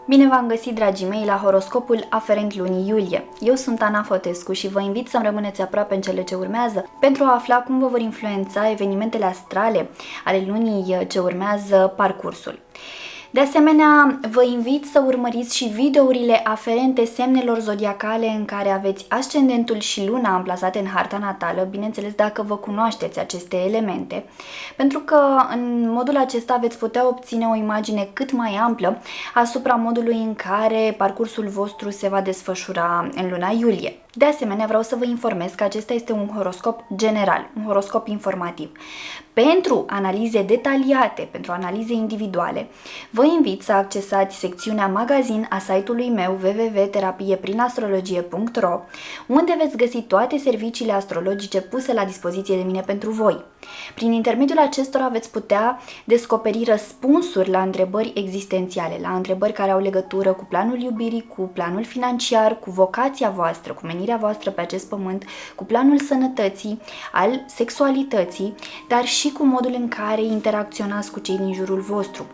Bine v-am găsit, dragii mei, la horoscopul aferent lunii iulie. Eu sunt Ana Fotescu și vă invit să-mi rămâneți aproape în cele ce urmează pentru a afla cum vă vor influența evenimentele astrale ale lunii ce urmează parcursul. De asemenea, vă invit să urmăriți și videourile aferente semnelor zodiacale în care aveți ascendentul și luna amplasate în harta natală, bineînțeles dacă vă cunoașteți aceste elemente, pentru că în modul acesta veți putea obține o imagine cât mai amplă asupra modului în care parcursul vostru se va desfășura în luna iulie. De asemenea, vreau să vă informez că acesta este un horoscop general, un horoscop informativ. Pentru analize detaliate, pentru analize individuale, vă invit să accesați secțiunea magazin a site-ului meu www.terapieprin-astrologie.ro, unde veți găsi toate serviciile astrologice puse la dispoziție de mine pentru voi. Prin intermediul acestora veți putea descoperi răspunsuri la întrebări existențiale, la întrebări care au legătură cu planul iubirii, cu planul financiar, cu vocația voastră, cu menirea voastră pe acest pământ, cu planul sănătății, al sexualității, dar și cu modul în care interacționați cu cei din jurul vostru.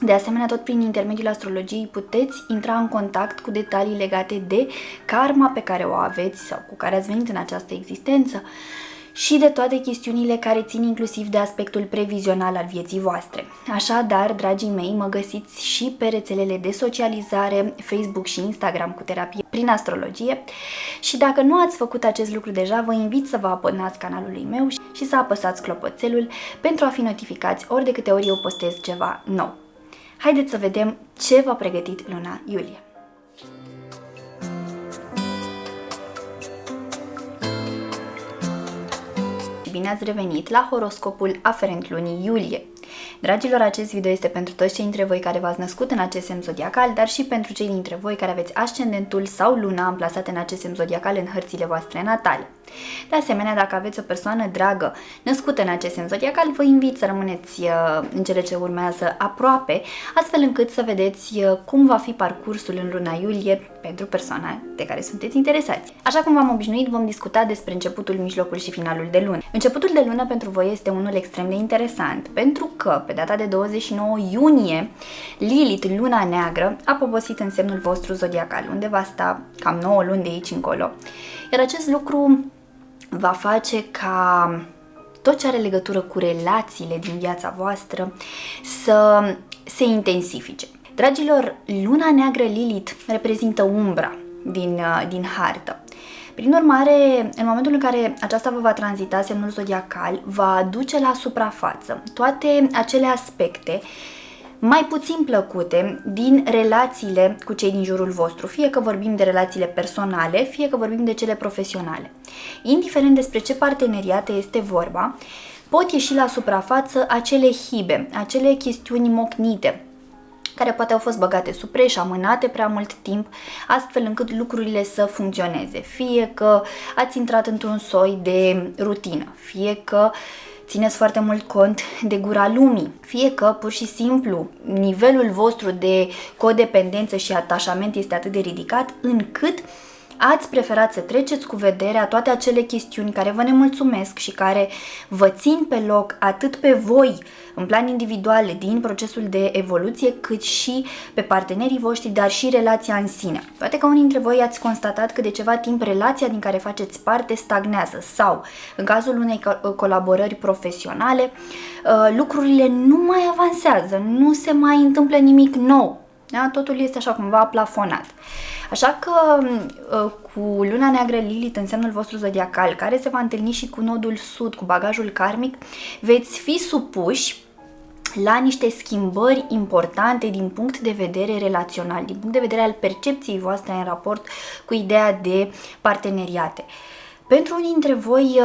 De asemenea, tot prin intermediul astrologiei puteți intra în contact cu detalii legate de karma pe care o aveți sau cu care ați venit în această existență și de toate chestiunile care țin inclusiv de aspectul previzional al vieții voastre. Așadar, dragii mei, mă găsiți și pe rețelele de socializare, Facebook și Instagram cu terapie prin astrologie și dacă nu ați făcut acest lucru deja, vă invit să vă abonați canalului meu și să apăsați clopoțelul pentru a fi notificați ori de câte ori eu postez ceva nou. Haideți să vedem ce v-a pregătit luna iulie. Bine ați revenit la horoscopul aferent lunii iulie. Dragilor, acest video este pentru toți cei dintre voi care v-ați născut în acest semn zodiacal, dar și pentru cei dintre voi care aveți ascendentul sau luna amplasate în acest semn zodiacal în hărțile voastre natale. De asemenea, dacă aveți o persoană dragă născută în acest semn zodiacal, vă invit să rămâneți în cele ce urmează aproape, astfel încât să vedeți cum va fi parcursul în luna iulie pentru persoana de care sunteți interesați. Așa cum v-am obișnuit, vom discuta despre începutul, mijlocul și finalul de lună. Începutul de lună pentru voi este unul extrem de interesant, pentru că pe data de 29 iunie, Lilith, luna neagră, a poposit în semnul vostru zodiacal, unde va sta cam 9 luni de aici încolo. Iar acest lucru va face ca tot ce are legătură cu relațiile din viața voastră să se intensifice. Dragilor, luna neagră Lilith reprezintă umbra din hartă. Prin urmare, în momentul în care aceasta vă va tranzita semnul zodiacal, va aduce la suprafață toate acele aspecte mai puțin plăcute din relațiile cu cei din jurul vostru, fie că vorbim de relațiile personale, fie că vorbim de cele profesionale. Indiferent despre ce parteneriate este vorba, pot ieși la suprafață acele hibe, acele chestiuni mocnite, care poate au fost băgate sub preș, amânate prea mult timp, astfel încât lucrurile să funcționeze. Fie că ați intrat într-un soi de rutină, fie că țineți foarte mult cont de gura lumii, fie că pur și simplu nivelul vostru de codependență și atașament este atât de ridicat încât ați preferat să treceți cu vederea toate acele chestiuni care vă nemulțumesc și care vă țin pe loc atât pe voi în plan individual din procesul de evoluție, cât și pe partenerii voștri, dar și relația în sine. Poate că unii dintre voi ați constatat că de ceva timp relația din care faceți parte stagnează sau, în cazul unei colaborări profesionale, lucrurile nu mai avansează, nu se mai întâmplă nimic nou. Da? Totul este așa cumva plafonat. Așa că cu luna neagră Lilith în semnul vostru zodiacal, care se va întâlni și cu nodul sud, cu bagajul karmic, veți fi supuși la niște schimbări importante din punct de vedere relațional, din punct de vedere al percepției voastre în raport cu ideea de parteneriate. Pentru unii dintre voi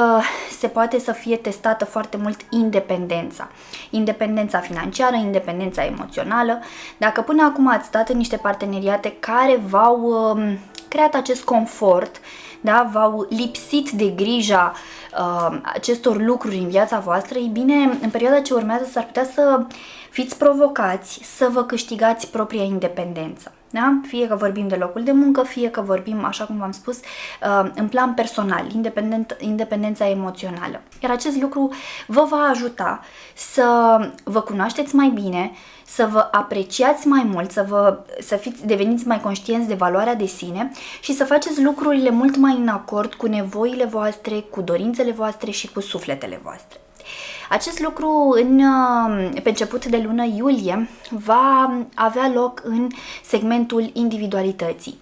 se poate să fie testată foarte mult independența. Independența financiară, independența emoțională. Dacă până acum ați stat în niște parteneriate care v-au creat acest confort, da, v-au lipsit de grija acestor lucruri în viața voastră, ei bine, în perioada ce urmează s-ar putea să fiți provocați să vă câștigați propria independență. Da? Fie că vorbim de locul de muncă, fie că vorbim, așa cum v-am spus, în plan personal, independența emoțională. Iar acest lucru vă va ajuta să vă cunoașteți mai bine, să vă apreciați mai mult, deveniți mai conștienți de valoarea de sine și să faceți lucrurile mult mai în acord cu nevoile voastre, cu dorințele voastre și cu sufletele voastre. Acest lucru pe început de lună iulie va avea loc în segmentul individualității.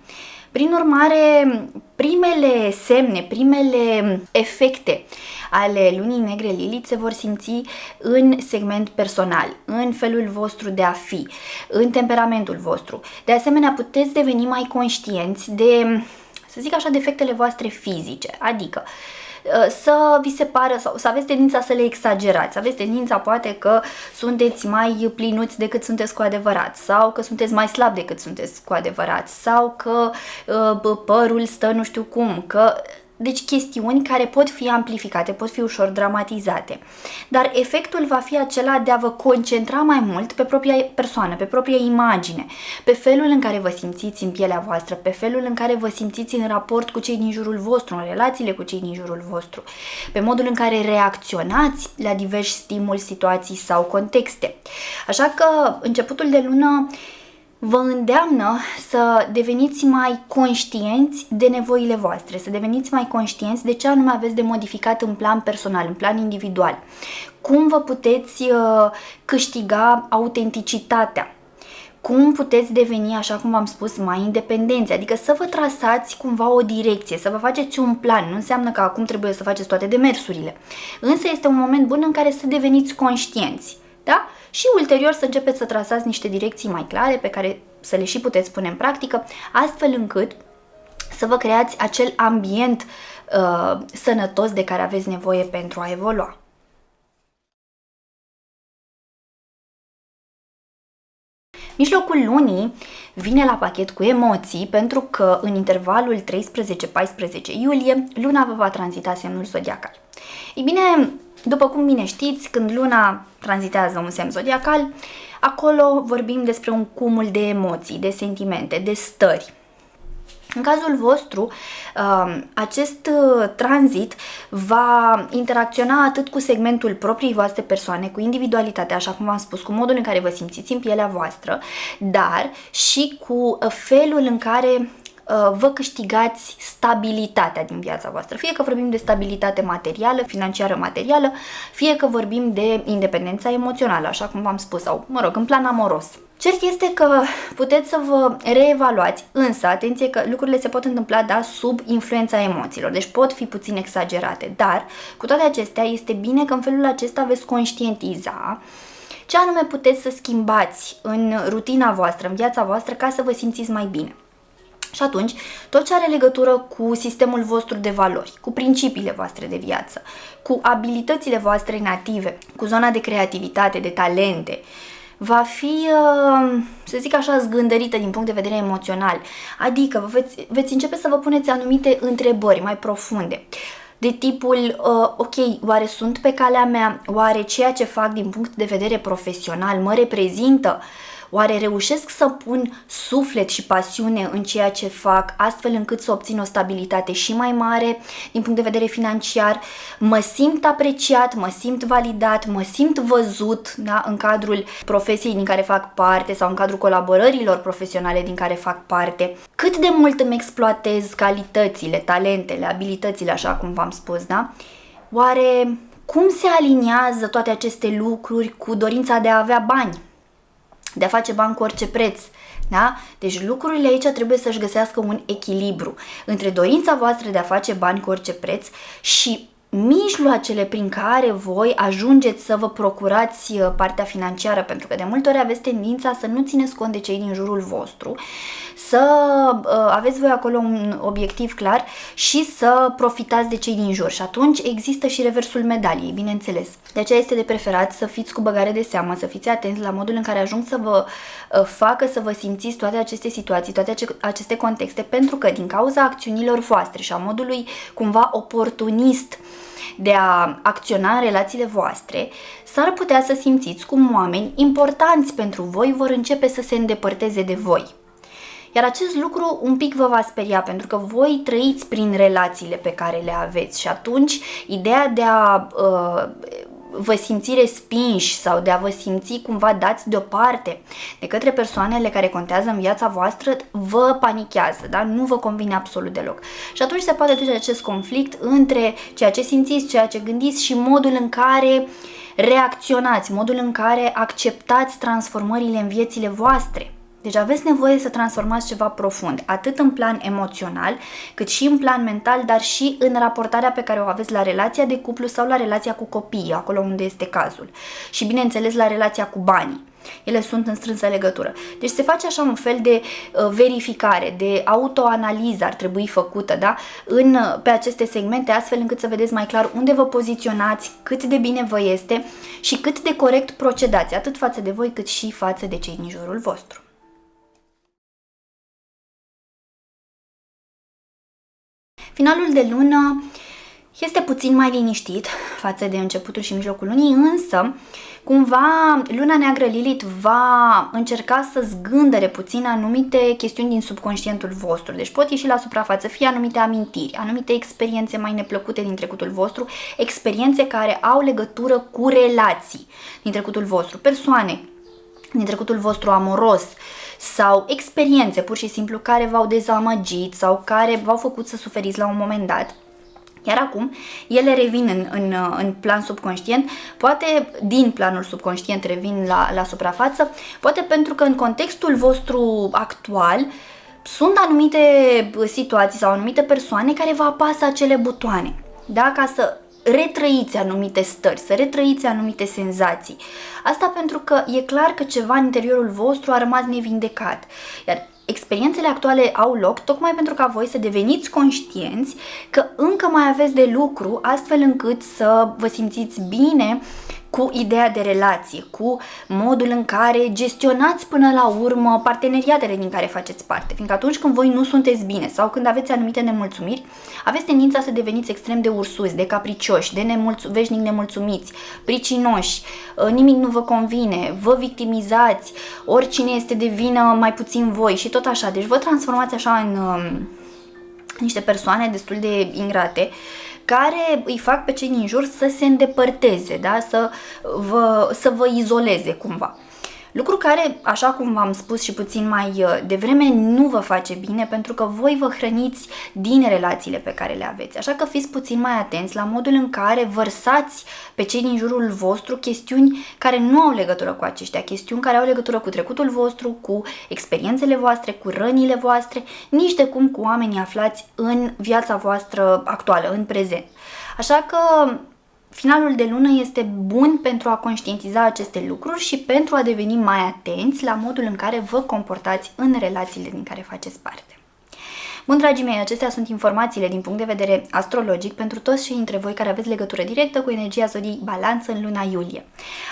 Prin urmare, primele semne, primele efecte ale lunii negre Lilith se vor simți în segment personal, în felul vostru de a fi, în temperamentul vostru. De asemenea, puteți deveni mai conștienți de, să zic așa, defectele voastre fizice, adică să vi se pară sau să aveți tendința să le exagerați, să aveți tendința poate că sunteți mai plinuți decât sunteți cu adevărat sau că sunteți mai slabi decât sunteți cu adevărat sau că părul stă nu știu cum, deci chestiuni care pot fi amplificate, pot fi ușor dramatizate. Dar efectul va fi acela de a vă concentra mai mult pe propria persoană, pe propria imagine, pe felul în care vă simțiți în pielea voastră, pe felul în care vă simțiți în raport cu cei din jurul vostru, în relațiile cu cei din jurul vostru, pe modul în care reacționați la diversi stimuli, situații sau contexte. Așa că începutul de lună vă îndeamnă să deveniți mai conștienți de nevoile voastre, să deveniți mai conștienți de ce anume aveți de modificat în plan personal, în plan individual. Cum vă puteți câștiga autenticitatea. Cum puteți deveni, așa cum v-am spus, mai independenți, adică să vă trasați cumva o direcție, să vă faceți un plan. Nu înseamnă că acum trebuie să faceți toate demersurile, însă este un moment bun în care să deveniți conștienți. Da? Și ulterior să începeți să trasați niște direcții mai clare pe care să le și puteți pune în practică, astfel încât să vă creați acel ambient sănătos de care aveți nevoie pentru a evolua. Mijlocul lunii vine la pachet cu emoții pentru că în intervalul 13-14 iulie luna vă va tranzita semnul zodiacal. Ei bine, după cum bine știți, când luna tranzitează un semn zodiacal, acolo vorbim despre un cumul de emoții, de sentimente, de stări. În cazul vostru, acest tranzit va interacționa atât cu segmentul propriei voastre persoane, cu individualitatea, așa cum v-am spus, cu modul în care vă simțiți în pielea voastră, dar și cu felul în care vă câștigați stabilitatea din viața voastră. Fie că vorbim de stabilitate materială, financiară materială, fie că vorbim de independența emoțională, așa cum v-am spus, sau, în plan amoros. Cert este că puteți să vă reevaluați, însă, atenție că lucrurile se pot întâmpla, da, sub influența emoțiilor, deci pot fi puțin exagerate, dar, cu toate acestea, este bine că în felul acesta veți conștientiza ce anume puteți să schimbați în rutina voastră, în viața voastră, ca să vă simțiți mai bine. Și atunci, tot ce are legătură cu sistemul vostru de valori, cu principiile voastre de viață, cu abilitățile voastre native, cu zona de creativitate, de talente, va fi, să zic așa, zgândărită din punct de vedere emoțional. Adică veți începe să vă puneți anumite întrebări mai profunde. De tipul, ok, oare sunt pe calea mea? Oare ceea ce fac din punct de vedere profesional mă reprezintă? Oare reușesc să pun suflet și pasiune în ceea ce fac, astfel încât să obțin o stabilitate și mai mare din punct de vedere financiar? Mă simt apreciat, mă simt validat, mă simt văzut, da, în cadrul profesiei din care fac parte sau în cadrul colaborărilor profesionale din care fac parte? Cât de mult îmi exploatez calitățile, talentele, abilitățile, așa cum v-am spus, da? Oare cum se aliniază toate aceste lucruri cu dorința de a avea bani? De a face bani cu orice preț, da? Deci lucrurile aici trebuie să-și găsească un echilibru între dorința voastră de a face bani cu orice preț și mijloacele prin care voi ajungeți să vă procurați partea financiară, pentru că de multe ori aveți tendința să nu țineți cont de cei din jurul vostru, să aveți voi acolo un obiectiv clar și să profitați de cei din jur. Și atunci există și reversul medaliei, bineînțeles. De aceea este de preferat să fiți cu băgare de seamă, să fiți atenți la modul în care ajung să vă facă să vă simțiți toate aceste situații, toate aceste contexte, pentru că din cauza acțiunilor voastre și a modului cumva oportunist de a acționa în relațiile voastre, s-ar putea să simțiți cum oameni importanți pentru voi vor începe să se îndepărteze de voi. Iar acest lucru un pic vă va speria, pentru că voi trăiți prin relațiile pe care le aveți și atunci ideea de a vă simți respinși sau de a vă simți cumva dați deoparte de către persoanele care contează în viața voastră vă panichează, da? Nu vă convine absolut deloc. Și atunci se poate duce acest conflict între ceea ce simțiți, ceea ce gândiți și modul în care reacționați, modul în care acceptați transformările în viețile voastre. Deci aveți nevoie să transformați ceva profund, atât în plan emoțional, cât și în plan mental, dar și în raportarea pe care o aveți la relația de cuplu sau la relația cu copiii, acolo unde este cazul. Și bineînțeles la relația cu banii. Ele sunt în strânsă legătură. Deci se face așa un fel de verificare, de autoanaliză ar trebui făcută, da? Pe aceste segmente, astfel încât să vedeți mai clar unde vă poziționați, cât de bine vă este și cât de corect procedați, atât față de voi cât și față de cei din jurul vostru. Finalul de lună este puțin mai liniștit față de începutul și mijlocul lunii, însă cumva luna neagră Lilith va încerca să zgândere puțin anumite chestiuni din subconștientul vostru. Deci pot ieși la suprafață fie anumite amintiri, anumite experiențe mai neplăcute din trecutul vostru, experiențe care au legătură cu relații din trecutul vostru, persoane din trecutul vostru amoros sau experiențe pur și simplu care v-au dezamăgit sau care v-au făcut să suferiți la un moment dat. Iar acum ele revin în plan subconștient, poate din planul subconștient revin la suprafață, poate pentru că în contextul vostru actual sunt anumite situații sau anumite persoane care vă apasă acele butoane, da? Ca să retrăiți anumite stări, să retrăiți anumite senzații. Asta pentru că e clar că ceva în interiorul vostru a rămas nevindecat. Iar experiențele actuale au loc tocmai pentru ca voi să deveniți conștienți că încă mai aveți de lucru, astfel încât să vă simțiți bine cu ideea de relație, cu modul în care gestionați până la urmă parteneriatele din care faceți parte. Fiindcă atunci când voi nu sunteți bine sau când aveți anumite nemulțumiri, aveți tendința să deveniți extrem de ursuți, de capricioși, de veșnic nemulțumiți, pricinoși, nimic nu vă convine, vă victimizați, oricine este de vină, mai puțin voi și tot așa. Deci vă transformați așa în niște persoane destul de ingrate, care îi fac pe cei din jur să se îndepărteze, da? să vă izoleze cumva. Lucru care, așa cum v-am spus și puțin mai devreme, nu vă face bine pentru că voi vă hrăniți din relațiile pe care le aveți. Așa că fiți puțin mai atenți la modul în care vărsați pe cei din jurul vostru chestiuni care nu au legătură cu aceștia, chestiuni care au legătură cu trecutul vostru, cu experiențele voastre, cu rănile voastre, nici de cum cu oamenii aflați în viața voastră actuală, în prezent. Așa că finalul de lună este bun pentru a conștientiza aceste lucruri și pentru a deveni mai atenți la modul în care vă comportați în relațiile din care faceți parte. Bun, dragii mei, acestea sunt informațiile din punct de vedere astrologic pentru toți cei dintre voi care aveți legătură directă cu energia zodiei Balanță în luna iulie.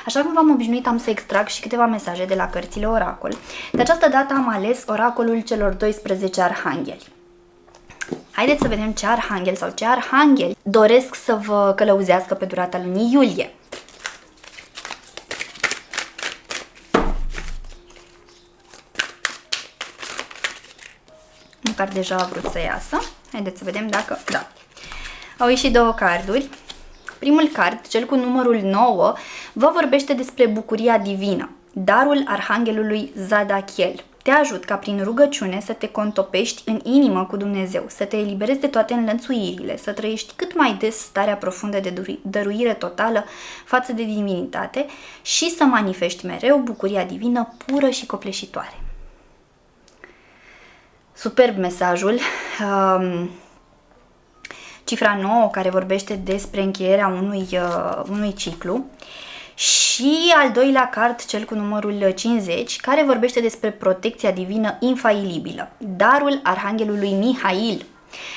Așa cum v-am obișnuit, am să extrag și câteva mesaje de la cărțile oracol. De această dată am ales oracolul celor 12 arhangheli. Haideți să vedem ce arhanghel sau ce arhangheli doresc să vă călăuzească pe durata lunii iulie. Măcar deja a vrut să iasă. Haideți să vedem dacă... Da. Au ieșit două carduri. Primul card, cel cu numărul 9, vă vorbește despre bucuria divină, darul arhanghelului Zadachiel. Te ajut ca prin rugăciune să te contopești în inimă cu Dumnezeu, să te eliberezi de toate înlănțuirile, să trăiești cât mai des starea profundă de dăruire totală față de divinitate și să manifesti mereu bucuria divină pură și copleșitoare. Superb mesajul. Cifra 9 care vorbește despre încheierea unui ciclu. Și al doilea card, cel cu numărul 50, care vorbește despre protecția divină infailibilă, darul arhanghelului Mihail.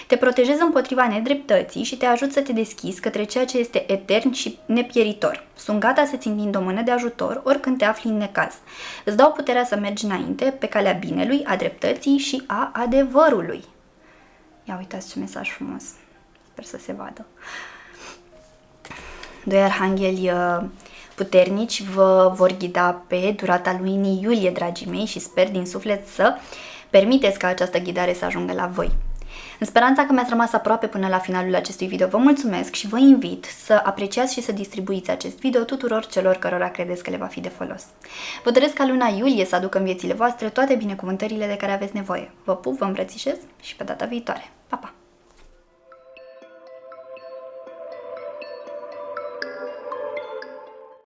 Te protejezi împotriva nedreptății și te ajut să te deschizi către ceea ce este etern și nepieritor. Sunt gata să-ți întind o mână de ajutor oricând te afli în necaz. Îți dau puterea să mergi înainte pe calea binelui, a dreptății și a adevărului. Ia uitați ce mesaj frumos. Sper să se vadă. Doi arhangheli puternici vă vor ghida pe durata lunii iulie, dragii mei, și sper din suflet să Permiteți ca această ghidare să ajungă la voi. În speranța că mi-ați rămas aproape până la finalul acestui video, vă mulțumesc și vă invit să apreciați și să distribuiți acest video tuturor celor cărora credeți că le va fi de folos. Vă doresc ca luna iulie să aducă în viețile voastre toate binecuvântările de care aveți nevoie. Vă pup, vă îmbrățișez și pe data viitoare. Pa, pa!